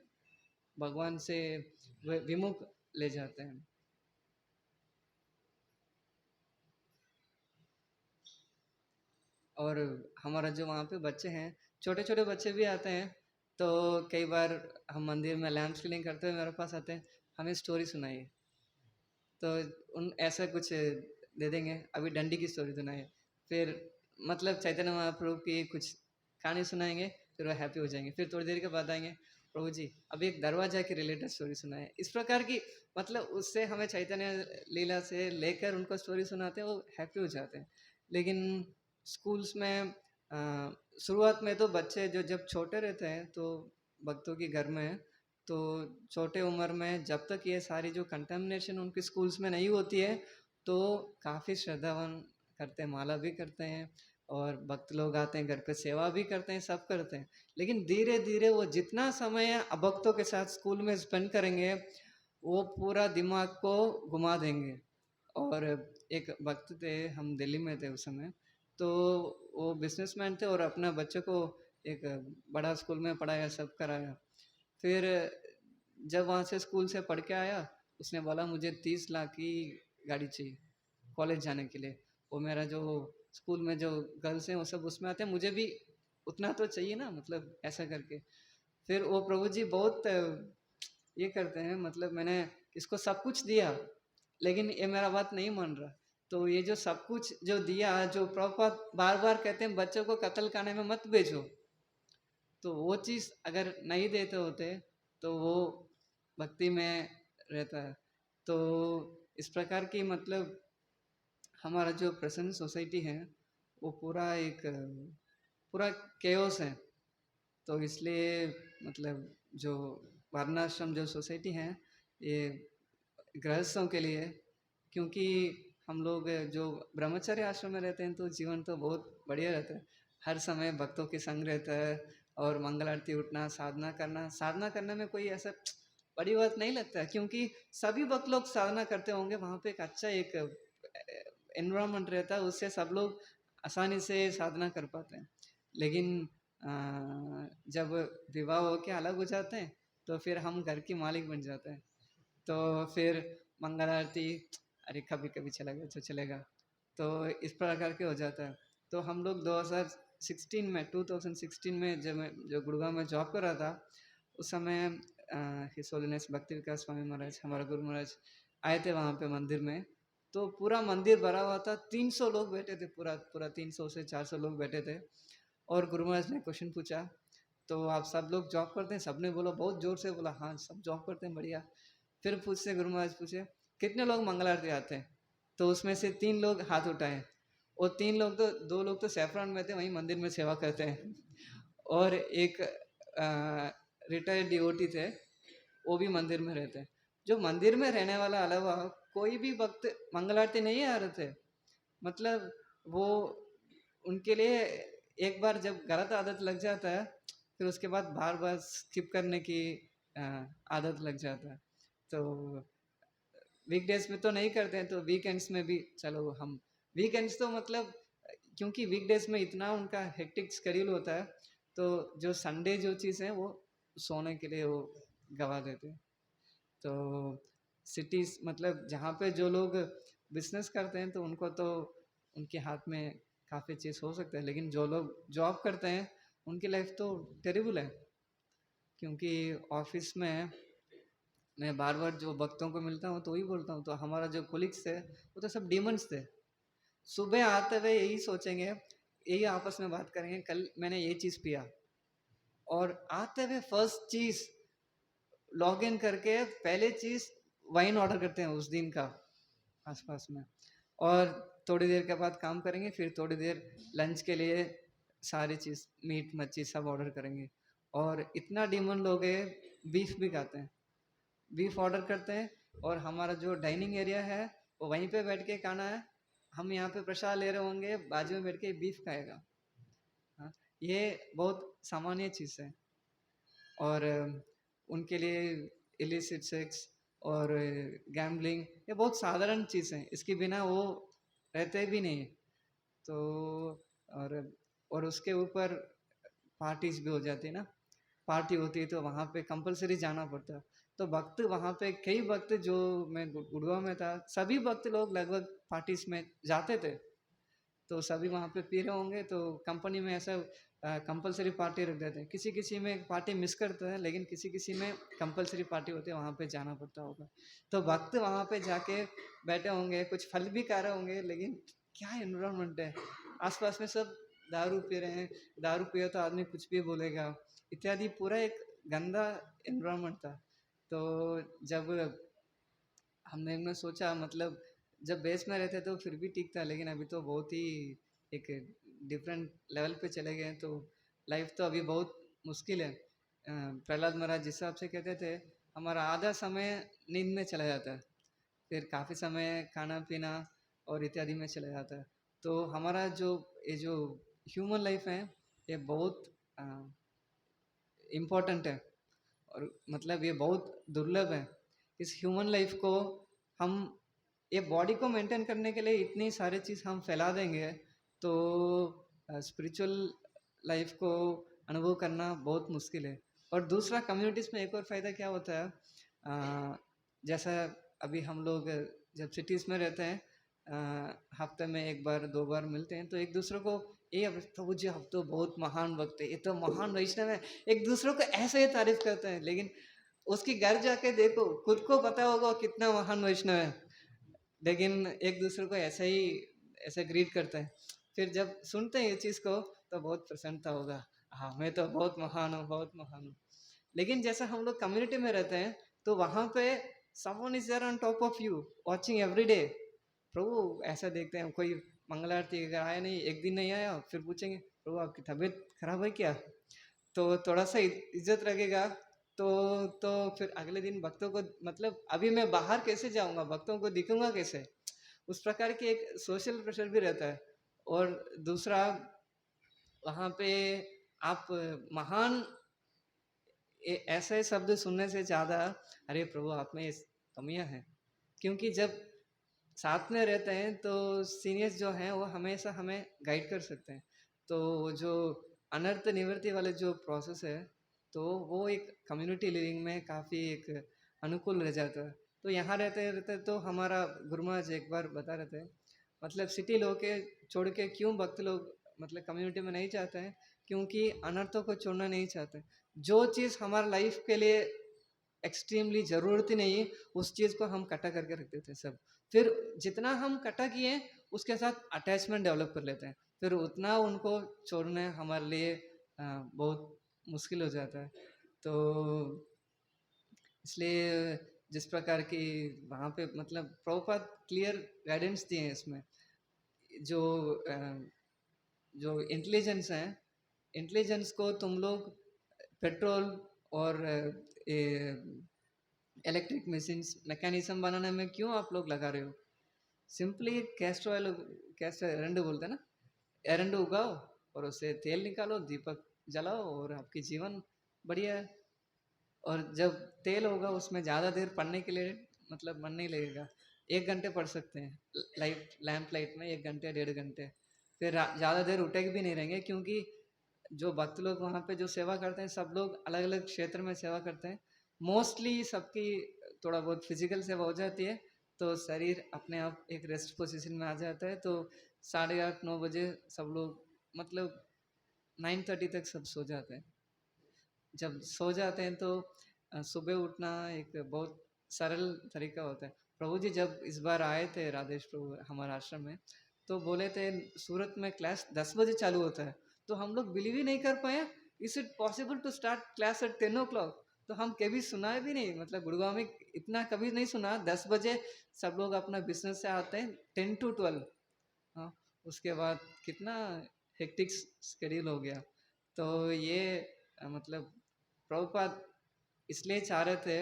भगवान से विमुख ले जाते हैं। और हमारा जो वहाँ पे बच्चे हैं, छोटे छोटे बच्चे भी आते हैं, तो कई बार हम मंदिर में लैंप स्लिंग करते हुए मेरे पास आते हैं, हमें स्टोरी सुनाइए। तो उन ऐसा कुछ दे देंगे, अभी डंडी की स्टोरी सुनाइए, फिर मतलब चैतन्य महाप्रभु की कुछ कहानी सुनाएंगे, फिर वो हैप्पी हो जाएंगे। फिर थोड़ी देर के बाद आएंगे, प्रभु जी अभी एक दरवाजा के रिलेटेड स्टोरी सुनाए। इस प्रकार की मतलब उससे हमें चैतन्य लीला से लेकर उनको स्टोरी सुनाते हैं, वो हैप्पी हो जाते हैं। लेकिन स्कूल्स में शुरुआत में तो बच्चे जो जब छोटे रहते हैं तो भक्तों के घर में, तो छोटे उम्र में जब तक ये सारी जो कंटेमिनेशन उनके स्कूल्स में नहीं होती है तो काफ़ी श्रद्धावान करते हैं, माला भी करते हैं और भक्त लोग आते हैं घर पे, सेवा भी करते हैं, सब करते हैं। लेकिन धीरे धीरे वो जितना समय अभक्तों के साथ स्कूल में स्पेंड करेंगे वो पूरा दिमाग को घुमा देंगे। और एक भक्त थे, हम दिल्ली में थे उस समय, तो वो बिजनेसमैन थे और अपना बच्चे को एक बड़ा स्कूल में पढ़ाया, सब कराया। फिर जब वहाँ से स्कूल से पढ़ के आया, उसने बोला मुझे 30 लाख की गाड़ी चाहिए कॉलेज जाने के लिए। वो मेरा जो स्कूल में जो गर्ल्स हैं वो सब उसमें आते हैं, मुझे भी उतना तो चाहिए ना, मतलब ऐसा करके। फिर वो प्रभु जी बहुत ये करते हैं, मतलब मैंने इसको सब कुछ दिया लेकिन ये मेरा बात नहीं मान रहा। तो ये जो सब कुछ जो दिया, जो प्रभुपाद बार बार कहते हैं बच्चों को कत्ल खाने में मत भेजो, तो वो चीज़ अगर नहीं देते होते तो वो भक्ति में रहता है। तो इस प्रकार की मतलब हमारा जो प्रेजेंट सोसाइटी है वो पूरा एक पूरा केओस है। तो इसलिए मतलब जो वर्णाश्रम जो सोसाइटी है ये गृहस्थों के लिए, क्योंकि हम लोग जो ब्रह्मचर्य आश्रम में रहते हैं तो जीवन तो बहुत बढ़िया रहता है, हर समय भक्तों के संग रहता है और मंगल आरती उठना, साधना करना, साधना करने में कोई ऐसा बड़ी बात नहीं लगता है, क्योंकि सभी भक्त लोग साधना करते होंगे, वहाँ पे एक अच्छा एक एनवायरनमेंट रहता है, उससे सब लोग आसानी से साधना कर पाते हैं। लेकिन जब विवाह होके अलग हो जाते हैं तो फिर हम घर की मालिक बन जाते हैं, तो फिर मंगल आरती अरे कभी कभी चला गया तो चलेगा, तो इस प्रकार के हो जाता है। तो हम लोग 2016 में जब मैं जो गुड़गांव में जॉब कर रहा था उस समय हिज होलीनेस भक्ति विकास स्वामी महाराज, हमारा गुरु महाराज आए थे वहाँ पे मंदिर में। तो पूरा मंदिर भरा हुआ था, 300 लोग बैठे थे, पूरा पूरा 300 से 400 लोग बैठे थे। और गुरु महाराज ने क्वेश्चन पूछा, तो आप सब लोग जॉब करते हैं? सबने बोला, बहुत जोर से बोला, हाँ सब जॉब करते हैं, बढ़िया। फिर पूछते गुरु महाराज पूछे कितने लोग मंगल आरती आते हैं? तो उसमें से 3 लोग हाथ उठाए, और 3 लोग तो 2 लोग तो सैफरन में थे, वहीं मंदिर में सेवा करते हैं, और एक रिटायर्ड डिवोटी थे, वो भी मंदिर में रहते हैं। जो मंदिर में रहने वाला अलावा कोई भी भक्त मंगल आरती नहीं आ रहे थे। मतलब वो उनके लिए एक बार जब गलत आदत लग जाता है फिर उसके बाद बार बार स्किप करने की आदत लग जाता है। तो वीकडेज में तो नहीं करते हैं, तो वीकेंड्स में भी चलो हम, वीकेंड्स तो मतलब क्योंकि वीकडेज में इतना उनका हेक्टिक शेड्यूल होता है, तो जो संडे जो चीज़ है वो सोने के लिए वो गवा देते हैं। तो सिटीज़ मतलब जहाँ पे जो लोग बिजनेस करते हैं तो उनको तो उनके हाथ में काफ़ी चीज़ हो सकता है, लेकिन जो लोग जॉब करते हैं उनकी लाइफ तो टेरिबल है, क्योंकि ऑफिस में मैं बार बार जो भक्तों को मिलता हूँ तो वही बोलता हूँ, तो हमारा जो कोलिग्स थे वो तो सब डीमंस थे। सुबह आते हुए यही सोचेंगे, यही आपस में बात करेंगे, कल मैंने ये चीज़ पिया, और आते हुए फर्स्ट चीज़ लॉग इन करके पहले चीज़ वाइन ऑर्डर करते हैं उस दिन का आसपास में, और थोड़ी देर के बाद काम करेंगे, फिर थोड़ी देर लंच के लिए सारी चीज़ मीट मच्छी सब ऑर्डर करेंगे। और इतना डीमन लोग हैं, बीफ भी खाते हैं, बीफ ऑर्डर करते हैं, और हमारा जो डाइनिंग एरिया है वो वहीं पे बैठ के खाना है, हम यहाँ पे प्रसाद ले रहे होंगे, बाजू में बैठ के बीफ खाएगा। हाँ, ये बहुत सामान्य चीज़ है। और उनके लिए इलिसिट सेक्स और गैम्बलिंग ये बहुत साधारण चीज़ है, इसके बिना वो रहते भी नहीं। तो और और उसके ऊपर पार्टीज भी हो जाती है ना, पार्टी होती है तो वहाँ पे कंपलसरी जाना पड़ता है। तो भक्त वहाँ पे कई भक्त, जो मैं गुड़गांव में था, सभी भक्त लोग लगभग पार्टीज में जाते थे। तो सभी वहाँ पे पी रहे होंगे, तो कंपनी में ऐसा कंपलसरी पार्टी रख देते हैं। किसी किसी में पार्टी मिस करते हैं, लेकिन किसी किसी में कंपलसरी पार्टी होती है, वहाँ पे जाना पड़ता होगा। तो भक्त वहाँ पे जाके बैठे होंगे, कुछ फल भी खा रहे होंगे, लेकिन क्या एनवायरनमेंट है, आसपास में सब दारू पी रहे हैं, दारू पिए तो आदमी कुछ भी बोलेगा इत्यादि, पूरा एक गंदा एनवायरनमेंट था। तो जब हमने सोचा, मतलब जब बेस में रहते तो फिर भी ठीक था, लेकिन अभी तो बहुत ही एक डिफरेंट लेवल पे चले गए हैं, तो लाइफ तो अभी बहुत मुश्किल है। प्रहलाद महाराज जिस हिसाब से कहते थे, हमारा आधा समय नींद में चला जाता है, फिर काफ़ी समय खाना पीना और इत्यादि में चला जाता है। तो हमारा ये जो ह्यूमन लाइफ है, ये बहुत इम्पोर्टेंट है, और मतलब ये बहुत दुर्लभ है। इस ह्यूमन लाइफ को हम, ये बॉडी को मेंटेन करने के लिए इतनी सारी चीज़ हम फैला देंगे, तो स्पिरिचुअल लाइफ को अनुभव करना बहुत मुश्किल है। और दूसरा, कम्युनिटीज़ में एक और फ़ायदा क्या होता है, जैसा अभी हम लोग जब सिटीज़ में रहते हैं, हफ्ते में एक बार दो बार मिलते हैं, तो एक दूसरे को, ये प्रभु जी आप तो बहुत महान भक्त है, ये तो महान वैष्णव है, एक दूसरे को ऐसे ही तारीफ करते हैं। लेकिन उसकी घर जाके देखो, खुद को पता होगा वो कितना महान वैष्णव है, लेकिन एक दूसरे को ऐसे ग्रीट करते हैं। फिर जब सुनते हैं ये चीज़ को, तो बहुत प्रसन्नता होगा, हाँ मैं तो बहुत महान हूँ, बहुत महान हूँ। लेकिन जैसा हम लोग कम्युनिटी में रहते हैं, तो वहाँ पे someone is there on top of you, watching every day. प्रभु ऐसा देखते हैं, कोई मंगल आरती अगर आया नहीं, एक दिन नहीं आया, फिर पूछेंगे प्रभु आपकी तबीयत खराब है क्या, तो थोड़ा सा इज्जत रखेगा। तो फिर अगले दिन भक्तों को, मतलब अभी मैं बाहर कैसे जाऊंगा, भक्तों को दिखूंगा कैसे, उस प्रकार की एक सोशल प्रेशर भी रहता है। और दूसरा, वहाँ पे आप महान ऐसे शब्द सुनने से ज़्यादा, अरे प्रभु आप में कमियां हैं, क्योंकि जब साथ में रहते हैं तो सीनियर्स जो हैं वो हमेशा हमें गाइड कर सकते हैं। तो जो अनर्थ निवृत्ति वाले जो प्रोसेस है, तो वो एक कम्युनिटी लिविंग में काफ़ी एक अनुकूल रह जाता है। तो यहाँ रहते रहते तो हमारा गुरु महाराज एक बार बता रहे थे, मतलब सिटी लोग के छोड़ के क्यों भक्त लोग मतलब कम्युनिटी में नहीं चाहते हैं, क्योंकि अनर्थों को छोड़ना नहीं चाहते। जो चीज़ हमारे लाइफ के लिए एक्सट्रीमली ज़रूरत ही नहीं है, उस चीज़ को हम कटा करके रख देते हैं सब। फिर जितना हम कटा किए, उसके साथ अटैचमेंट डेवलप कर लेते हैं, फिर उतना उनको छोड़ना हमारे लिए बहुत मुश्किल हो जाता है। तो इसलिए जिस प्रकार की वहाँ पे, मतलब प्रभुपाद क्लियर गाइडेंस दिए हैं इसमें, जो जो इंटेलिजेंस है, इंटेलिजेंस को तुम लोग पेट्रोल और इलेक्ट्रिक मशीन्स मैकेनिज्म बनाने में क्यों आप लोग लगा रहे हो। सिंपली कैस्टर ऑयल, कैस्टर एरंडू बोलते हैं ना, एरंडू उगाओ और उससे तेल निकालो, दीपक जलाओ, और आपकी जीवन बढ़िया है। और जब तेल होगा उसमें ज़्यादा देर पढ़ने के लिए मतलब मन नहीं लगेगा, 1 घंटे पढ़ सकते हैं लैंप लाइट में, 1 घंटे 1.5 घंटे, फिर ज़्यादा देर उठे भी नहीं रहेंगे, क्योंकि जो भक्त लोग वहाँ पे जो सेवा करते हैं, सब लोग अलग अलग क्षेत्र में सेवा करते हैं। मोस्टली सबकी थोड़ा बहुत फिजिकल सेवा हो जाती है, तो शरीर अपने आप एक रेस्ट पोजीशन में आ जाता है। तो 8:30-9 बजे सब लोग, मतलब 9:30 तक सब सो जाते हैं। जब सो जाते हैं तो सुबह उठना एक बहुत सरल तरीका होता है। प्रभु जी जब इस बार आए थे राधेश प्रभु हमारे आश्रम में, तो बोले थे सूरत में क्लास 10 बजे चालू होता है। तो हम लोग बिलीव ही नहीं कर पाए, is it possible to start class at 10 o'clock? तो हम कभी सुना भी नहीं, मतलब गुड़गांव में इतना कभी नहीं सुना। 10 बजे सब लोग अपना बिजनेस से आते हैं, 10 to 12। हाँ, उसके बाद कितना हेक्टिक शेड्यूल हो गया। तो ये मतलब प्रभुपाद इसलिए चाह रहे थे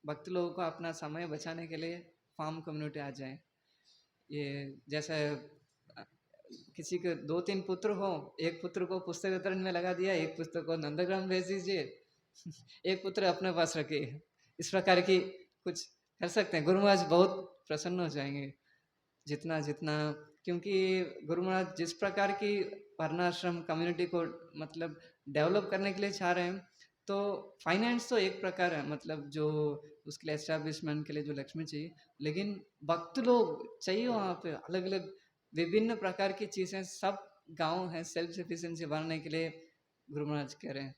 भक्त लोगों को अपना समय बचाने के लिए फार्म कम्युनिटी आ जाए। ये जैसे किसी के 2-3 पुत्र हो, एक पुत्र को पुस्तक वितरण में लगा दिया, एक पुत्र को नंदग्राम भेज दीजिए, एक पुत्र अपने पास रखिए। इस प्रकार की कुछ कर सकते हैं। गुरु महाराज बहुत प्रसन्न हो जाएंगे जितना जितना, क्योंकि गुरु महाराज जिस प्रकार की वर्णाश्रम कम्युनिटी को मतलब डेवलप करने के लिए चाह रहे हैं, तो फाइनेंस तो एक प्रकार है, मतलब जो उसके लिए एस्टेब्लिशमेंट के लिए जो लक्ष्मी चाहिए, लेकिन भक्त लोग चाहिए वहाँ पे। अलग अलग विभिन्न प्रकार की चीज़ें सब गांव है सेल्फ सफिशिएंसी बढ़ाने के लिए गुरु महाराज कह रहे हैं।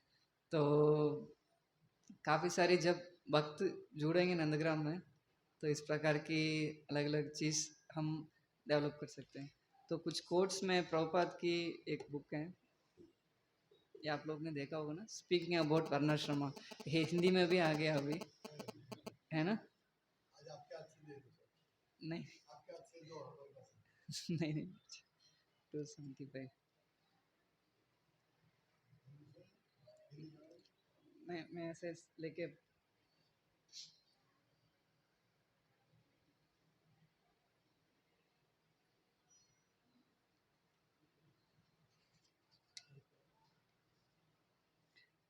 तो काफ़ी सारी जब भक्त जुड़ेंगे नंदग्राम में, तो इस प्रकार की अलग अलग चीज़ हम डेवलप कर सकते हैं। तो कुछ कोट्स में प्रभुपाद की एक बुक है, ये आप लोग ने देखा होगा ना, स्पीकिंग अबाउट वर्णाश्रमा। ये हिंदी में भी आ गया अभी, है ना? नहीं नहीं नहीं, 275 मैं ऐसे लेके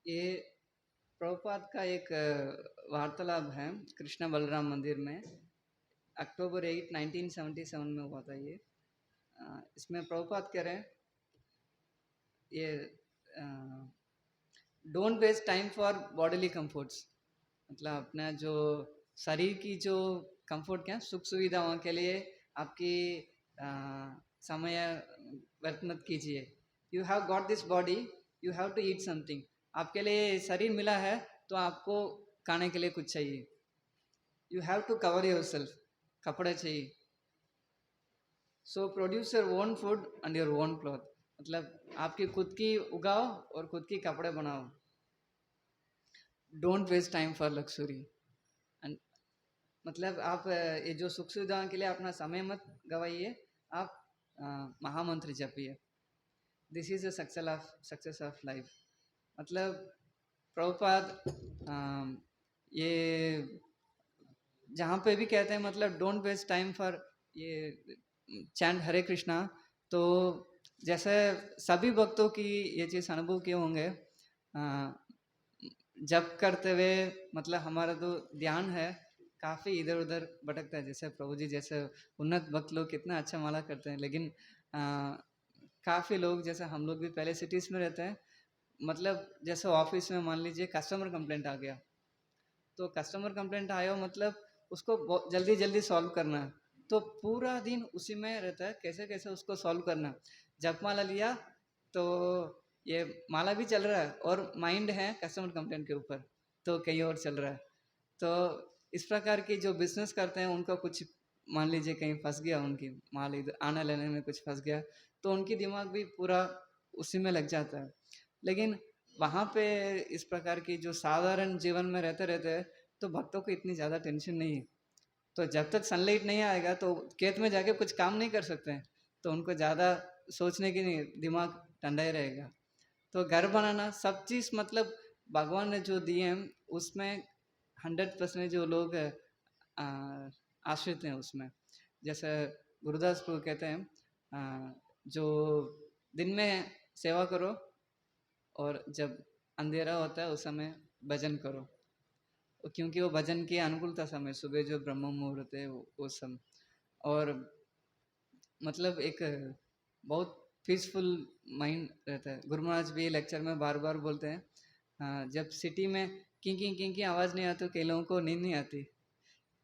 ये प्रभुपाद का एक वार्तालाप है कृष्णा बलराम मंदिर में, अक्टूबर 8 1977 में हुआ था ये। इसमें प्रभुपाद कह रहे हैं ये don't waste time for bodily comforts, मतलब अपना जो शरीर की जो कंफर्ट क्या सुख सुविधाओं के लिए आपकी अ, समय व्यर्थ मत कीजिए। You have got this body, you have to eat something. आपके लिए शरीर मिला है तो आपको खाने के लिए कुछ चाहिए। You have to cover your self, कपड़े चाहिए। So produce your own food and your own cloth, मतलब आपकी खुद की उगाओ और खुद की कपड़े बनाओ। Don't waste time for luxury. And मतलब आप ये जो सुख सुविधाओं के लिए अपना समय मत गवाइए, आप महामंत्र जपिए। This is a success of life. मतलब प्रभुपाद ये जहाँ पे भी कहते हैं मतलब डोंट वेस्ट टाइम फॉर ये चैंट हरे कृष्णा। तो जैसे सभी भक्तों की ये चीज़ अनुभव किए होंगे, जप करते हुए मतलब हमारा तो ध्यान है काफ़ी इधर उधर भटकता है। जैसे प्रभु जी जैसे उन्नत भक्त लोग कितना अच्छा माला करते हैं, लेकिन काफ़ी लोग जैसे हम लोग भी पहले सिटीज़ में रहते हैं, मतलब जैसे ऑफिस में मान लीजिए कस्टमर कंप्लेंट आ गया, तो कस्टमर कंप्लेंट आया हो मतलब उसको जल्दी जल्दी सॉल्व करना है, तो पूरा दिन उसी में रहता है कैसे कैसे उसको सॉल्व करना। जब माला लिया तो ये माला भी चल रहा है और माइंड है कस्टमर कंप्लेंट के ऊपर, तो कहीं और चल रहा है। तो इस प्रकार की जो बिजनेस करते हैं उनका कुछ मान लीजिए कहीं फंस गया, उनकी माल इधर आने लेने में कुछ फंस गया, तो उनकी दिमाग भी पूरा उसी में लग जाता है। लेकिन वहाँ पे इस प्रकार की जो साधारण जीवन में रहते रहते तो भक्तों को इतनी ज़्यादा टेंशन नहीं है। तो जब तक सनलाइट नहीं आएगा तो खेत में जाके कुछ काम नहीं कर सकते हैं, तो उनको ज़्यादा सोचने की नहीं, दिमाग ठंडा ही रहेगा। तो घर बनाना सब चीज़ मतलब भगवान ने जो दिए हैं उसमें 100% जो लोग आश्रित हैं उसमें। जैसे गुरुदास को कहते हैं जो दिन में सेवा करो और जब अंधेरा होता है उस समय भजन करो, क्योंकि वो भजन की अनुकूलता समय सुबह जो ब्रह्म मुहूर्त है वो समय। और मतलब एक बहुत पीसफुल माइंड रहता है। गुरु महाराज भी लेक्चर में बार बार बोलते हैं जब सिटी में किं की आवाज़ नहीं आती तो कई लोगों को नींद नहीं आती,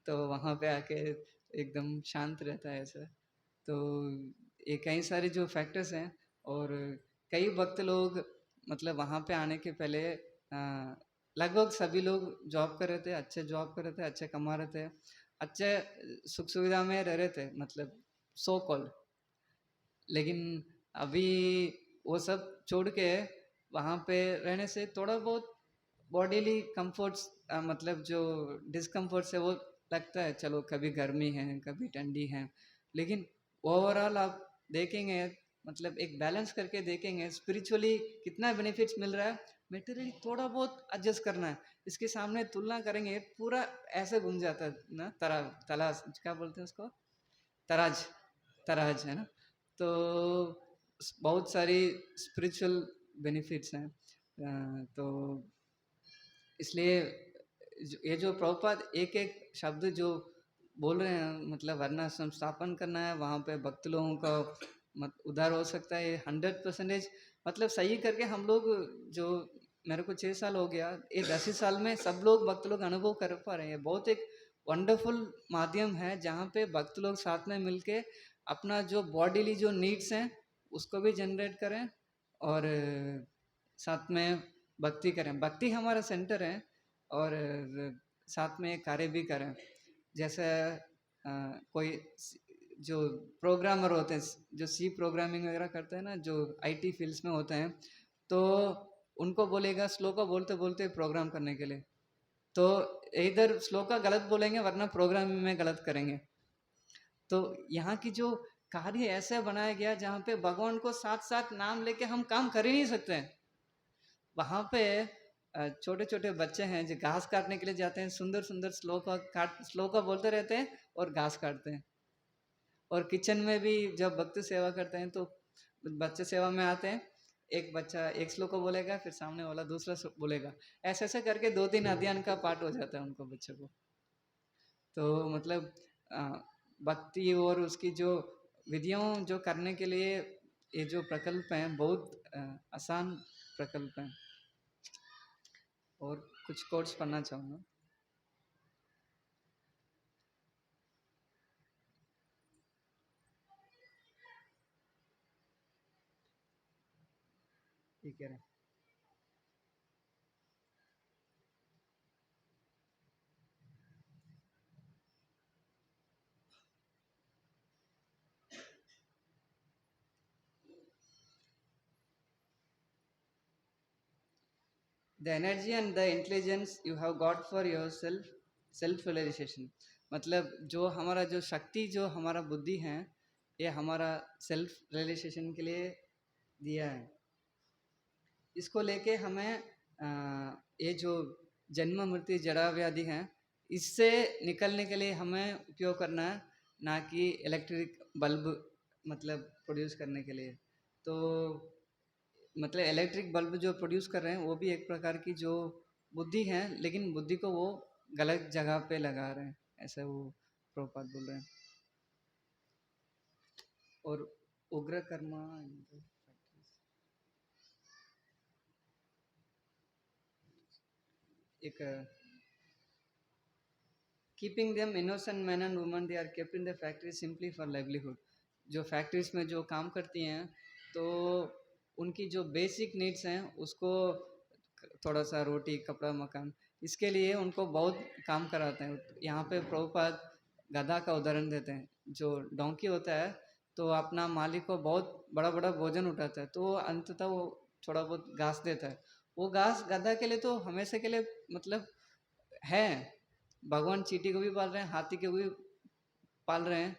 तो वहाँ पे आके एकदम शांत रहता है ऐसा। तो ये कई सारे जो फैक्टर्स हैं, और कई भक्त लोग मतलब वहाँ पे आने के पहले लगभग सभी लोग जॉब कर रहे थे, अच्छे जॉब कर रहे थे, अच्छे कमा रहे थे, अच्छे सुख सुविधा में रह रहे थे, मतलब सो कॉल्ड। लेकिन अभी वो सब छोड़ के वहाँ पे रहने से थोड़ा बहुत बॉडीली कंफर्ट्स, मतलब जो डिस्कम्फर्ट्स है वो लगता है। चलो कभी गर्मी है, कभी ठंडी है, लेकिन ओवरऑल आप देखेंगे, मतलब एक बैलेंस करके देखेंगे, स्पिरिचुअली कितना बेनिफिट्स मिल रहा है, मेटेरियली थोड़ा बहुत एडजस्ट करना है। इसके सामने तुलना करेंगे, पूरा ऐसे घूम जाता है ना, तलाश क्या बोलते हैं उसको, तराज, तराज है ना। तो बहुत सारी स्पिरिचुअल बेनिफिट्स हैं। तो इसलिए ये जो प्रभुपाद एक एक शब्द जो बोल रहे हैं, मतलब वर्णाश्रम स्थापन करना है, वहाँ पे भक्त लोगों का मत उद्धार हो सकता है, 100% मतलब सही करके हम लोग जो, मेरे को 6 साल हो गया, ये 10 ही साल में सब लोग भक्त लोग अनुभव कर पा रहे हैं। बहुत एक वंडरफुल माध्यम है जहाँ पे भक्त लोग साथ में मिलके अपना जो बॉडीली जो नीड्स हैं उसको भी जनरेट करें, और साथ में भक्ति करें। भक्ति हमारा सेंटर है, और साथ में कार्य भी करें। जैसे कोई जो प्रोग्रामर होते हैं, जो सी प्रोग्रामिंग वगैरह करते हैं ना, जो आईटी फील्ड्स में होते हैं, तो उनको बोलेगा श्लोका बोलते बोलते प्रोग्राम करने के लिए, तो इधर श्लोका गलत बोलेंगे वरना प्रोग्रामिंग में गलत करेंगे। तो यहाँ की जो कार्य ऐसा बनाया गया जहाँ पे भगवान को साथ साथ नाम लेके हम काम कर ही नहीं सकते हैं। वहाँ पे छोटे छोटे बच्चे हैं जो घास काटने के लिए जाते हैं, सुंदर सुंदर श्लोका बोलते रहते हैं और घास काटते हैं। और किचन में भी जब भक्त सेवा करते हैं तो बच्चे सेवा में आते हैं, एक बच्चा एक श्लोक को बोलेगा, फिर सामने वाला दूसरा श्लोक बोलेगा, ऐसे ऐसे करके 2-3 अध्ययन का पाठ हो जाता है उनको, बच्चों को। तो मतलब अ, भक्ति और उसकी जो विधियों जो करने के लिए ये जो प्रकल्प हैं बहुत आसान प्रकल्प हैं। और कुछ कोट्स पढ़ना चाहूँगा। ठीक है। The energy and the intelligence you have got for your self realisation, मतलब जो हमारा जो शक्ति, जो हमारा बुद्धि है, ये हमारा सेल्फ रियलाइजेशन के लिए दिया है। इसको लेके हमें ये जो जन्म मृत्यु जरा व्याधि हैं, इससे निकलने के लिए हमें उपयोग करना है, ना कि इलेक्ट्रिक बल्ब मतलब प्रोड्यूस करने के लिए। तो मतलब इलेक्ट्रिक बल्ब जो प्रोड्यूस कर रहे हैं वो भी एक प्रकार की जो बुद्धि है, लेकिन बुद्धि को वो गलत जगह पे लगा रहे हैं, ऐसा वो प्रभुपाद बोल रहे हैं। और उग्र कर्मा एक keeping them innocent man and woman, they are kept in the factory simply for livelihood. जो फैक्ट्रीज में जो काम करती हैं, तो उनकी जो बेसिक नीड्स हैं उसको, थोड़ा सा रोटी कपड़ा मकान, इसके लिए उनको बहुत काम कराते हैं। यहाँ पे प्रभुपाद गधा का उदाहरण देते हैं। जो डोंकी होता है तो अपना मालिक को बहुत बड़ा बड़ा भोजन उठाता है, तो अंततः वो थोड़ा बहुत घास देता है। वो घास गधा के लिए तो हमेशा के लिए मतलब है। भगवान चींटी को भी पाल रहे हैं, हाथी को भी पाल रहे हैं।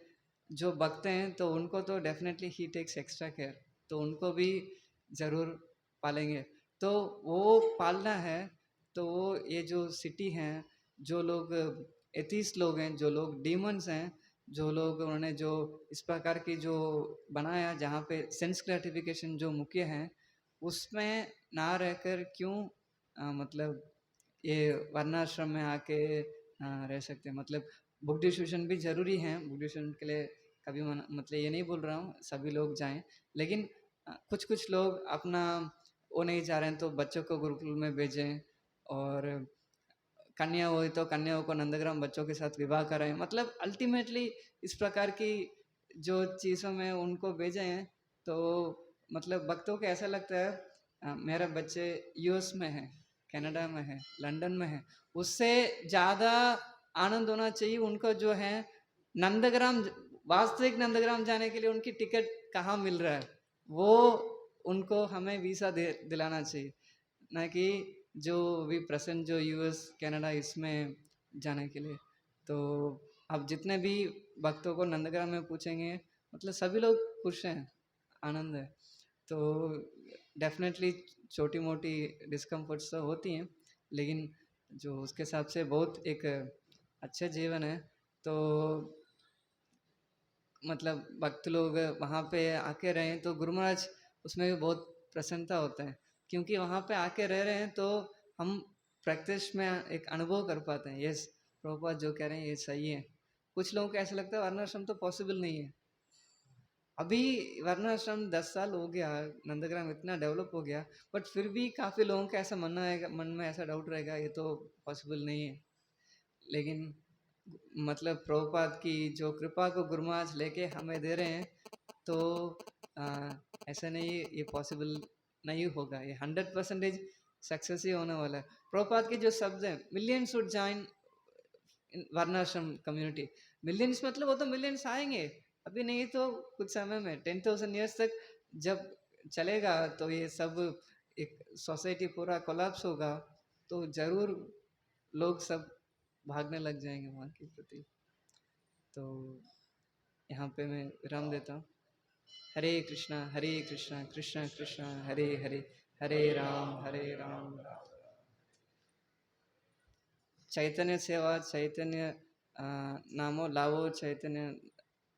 जो भक्त हैं तो उनको तो डेफिनेटली ही टेक्स एक्स्ट्रा केयर, तो उनको भी ज़रूर पालेंगे। तो वो पालना है। तो वो ये जो सिटी हैं, जो लोग एथीस्ट लोग हैं, जो लोग डीमंस हैं, जो लोग उन्होंने जो इस प्रकार की जो बनाया जहाँ पे सेंस ग्रेटिफिकेशन जो मुख्य है, उसमें ना रहकर क्यों मतलब ये वर्णाश्रम में आके रह सकते हैं। मतलब बुक डिस्ट्रीब्यूशन भी ज़रूरी है, बुक डिस्ट्रीब्यूशन के लिए कभी मना, मतलब ये नहीं बोल रहा हूँ सभी लोग जाएं, लेकिन कुछ कुछ लोग अपना वो नहीं चाह रहे हैं तो बच्चों को गुरुकुल में भेजें, और कन्या हुई तो कन्याओं को नंदग्राम बच्चों के साथ विवाह कराएं। मतलब अल्टीमेटली इस प्रकार की जो चीज़ों में उनको भेजे हैं, तो मतलब भक्तों को ऐसा लगता है मेरे बच्चे यूएस में हैं, कनाडा में है, लंदन में है, उससे ज़्यादा आनंद होना चाहिए उनको जो है नंदग्राम, वास्तविक नंदग्राम जाने के लिए उनकी टिकट कहाँ मिल रहा है, वो उनको हमें वीज़ा दिलाना चाहिए, ना कि जो भी प्रेजेंट जो यूएस कनाडा इसमें जाने के लिए। तो अब जितने भी भक्तों को नंदग्राम में पूछेंगे, मतलब सभी लोग खुश हैं, आनंद है। तो डेफिनेटली छोटी मोटी डिस्कम्फर्ट्स तो होती हैं, लेकिन जो उसके हिसाब से बहुत एक अच्छे जीवन है। तो मतलब भक्त लोग वहाँ पे आके रहें तो गुरु महाराज उसमें भी बहुत प्रसन्नता होता है, क्योंकि वहाँ पे आके रह रहे हैं तो हम प्रैक्टिस में एक अनुभव कर पाते हैं, यस प्रभुपाद जो कह रहे हैं ये सही है। कुछ लोगों को ऐसा लगता है वर्णाश्रम तो पॉसिबल नहीं है। अभी वर्णाश्रम 10 साल हो गया, नंदग्राम इतना डेवलप हो गया, बट फिर भी काफ़ी लोगों का ऐसा मानना है, मन में ऐसा डाउट रहेगा ये तो पॉसिबल नहीं है। लेकिन मतलब प्रभुपाद की जो कृपा को गुरु महाराज लेके हमें दे रहे हैं, तो आ, ऐसा नहीं ये पॉसिबल नहीं होगा, ये 100% सक्सेस ही होने वाला है। प्रभुपाद के जो शब्द हैं, मिलियंस वुड जॉइन वर्णाश्रम कम्युनिटी, मिलियंस मतलब वो तो मिलियंस आएंगे, अभी नहीं तो कुछ समय में 10,000 ईयर्स तक जब चलेगा तो ये सब एक सोसाइटी पूरा कोलैप्स होगा, तो जरूर लोग सब भागने लग जाएंगे वहाँ के प्रति। तो यहाँ पे मैं विराम देता हूँ। हरे कृष्णा कृष्णा कृष्णा हरे हरे, हरे राम चैतन्य सेवा चैतन्य नामो लावो चैतन्य,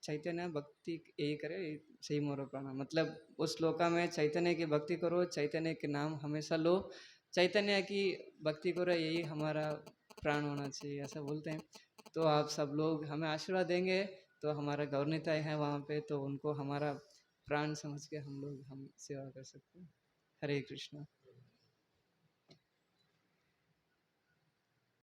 चैतन्य भक्ति यही करे सही मोरो प्राण, मतलब उस श्लोका में चैतन्य की भक्ति करो, चैतन्य के नाम हमेशा लो, चैतन्य की भक्ति करो, यही हमारा प्राण होना चाहिए, ऐसा बोलते हैं। तो आप सब लोग हमें आशीर्वाद देंगे तो हमारा गौरनीताय है वहाँ पे, तो उनको हमारा प्राण समझ के हम लोग हम सेवा कर सकते हैं। हरे कृष्णा।